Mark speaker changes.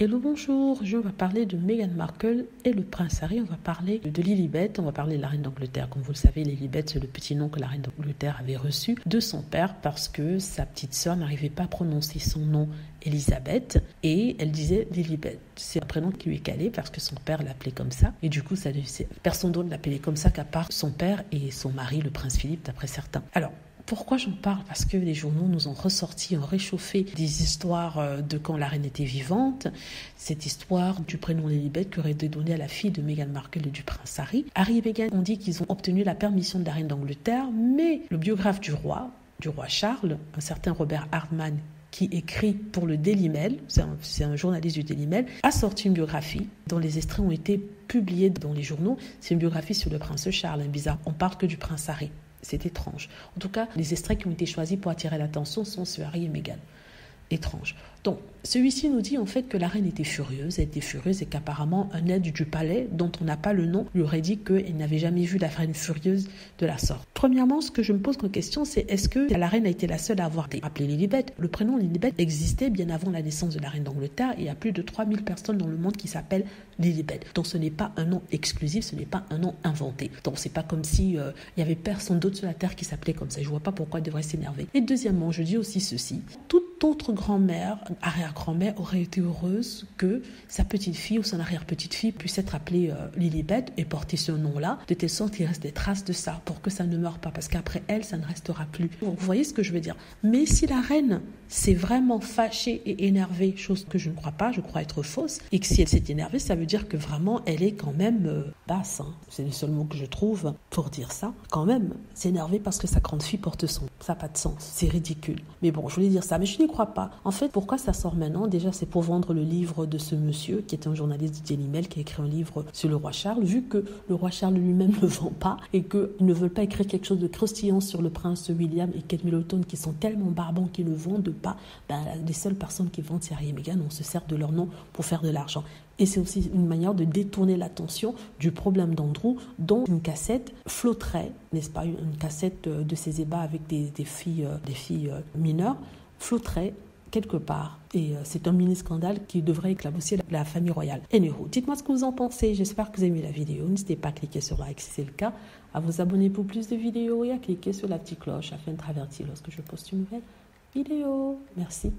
Speaker 1: Hello, bonjour, je vais parler de Meghan Markle et le prince Harry. On va parler de Lilibet, on va parler de la reine d'Angleterre. Comme vous le savez, Lilibet, c'est le petit nom que la reine d'Angleterre avait reçu de son père parce que sa petite sœur n'arrivait pas à prononcer son nom Elisabeth et elle disait Lilibet. C'est un prénom qui lui est calé parce que son père l'appelait comme ça et du coup, personne d'autre l'appelait comme ça qu'à part son père et son mari, le prince Philippe, d'après certains. Alors, pourquoi j'en parle? Parce que les journaux nous ont réchauffé des histoires de quand la reine était vivante. Cette histoire du prénom Lilibet qui aurait été donné à la fille de Meghan Markle et du prince Harry. Harry et Meghan ont dit qu'ils ont obtenu la permission de la reine d'Angleterre, mais le biographe du roi Charles, un certain Robert Hardman, qui écrit pour le Daily Mail, c'est un journaliste du Daily Mail, a sorti une biographie dont les extraits ont été publiés dans les journaux. C'est une biographie sur le prince Charles, bizarre, on parle que du prince Harry. C'est étrange. En tout cas, les extraits qui ont été choisis pour attirer l'attention sont sur Harry et Meghan. Étrange. Donc, celui-ci nous dit en fait que la reine était furieuse, et qu'apparemment un aide du palais, dont on n'a pas le nom, lui aurait dit qu'il n'avait jamais vu la reine furieuse de la sorte. Premièrement, ce que je me pose comme question, c'est est-ce que la reine a été la seule à avoir été appelée Lilibet? Le prénom Lilibet existait bien avant la naissance de la reine d'Angleterre et il y a plus de 3000 personnes dans le monde qui s'appellent Lilibet. Donc ce n'est pas un nom exclusif, ce n'est pas un nom inventé. Donc c'est pas comme si il y avait personne d'autre sur la terre qui s'appelait comme ça. Je vois pas pourquoi elle devrait s'énerver. Et deuxièmement, je dis aussi ceci. Toute autre grand-mère, arrière-grand-mère aurait été heureuse que sa petite-fille ou son arrière-petite-fille puisse être appelée Lilibet et porter ce nom-là, de telle sorte qu'il reste des traces de ça pour que ça ne meure pas, parce qu'après elle, ça ne restera plus. Vous voyez ce que je veux dire? Mais si la reine s'est vraiment fâchée et énervée, chose que je ne crois pas, je crois être fausse, et que si elle s'est énervée, ça veut dire que vraiment elle est quand même basse. Hein. C'est le seul mot que je trouve pour dire ça. Quand même, s'énerver parce que sa grande fille porte son nom. Ça n'a pas de sens. C'est ridicule. Mais bon, je voulais dire ça, mais je n'y crois pas. En fait, pourquoi ça sort maintenant? Déjà, c'est pour vendre le livre de ce monsieur qui était un journaliste du Daily Mail qui a écrit un livre sur le roi Charles. Vu que le roi Charles lui-même ne vend pas et qu'ils ne veulent pas écrire quelque chose de croustillant sur le prince William et Kate Middleton qui sont tellement barbants qu'ils ne vendent pas, les seules personnes qui vendent c'est Harry et Meghan, on se sert de leur nom pour faire de l'argent. Et c'est aussi une manière de détourner l'attention du problème d'Andrew, dont une cassette flotterait, n'est-ce pas, une cassette de ses ébats avec des filles mineures, flotterait quelque part. Et c'est un mini-scandale qui devrait éclabousser la famille royale. Anyhow, dites-moi ce que vous en pensez. J'espère que vous avez aimé la vidéo. N'hésitez pas à cliquer sur like si c'est le cas, à vous abonner pour plus de vidéos et à cliquer sur la petite cloche afin d'être averti lorsque je poste une nouvelle vidéo. Merci.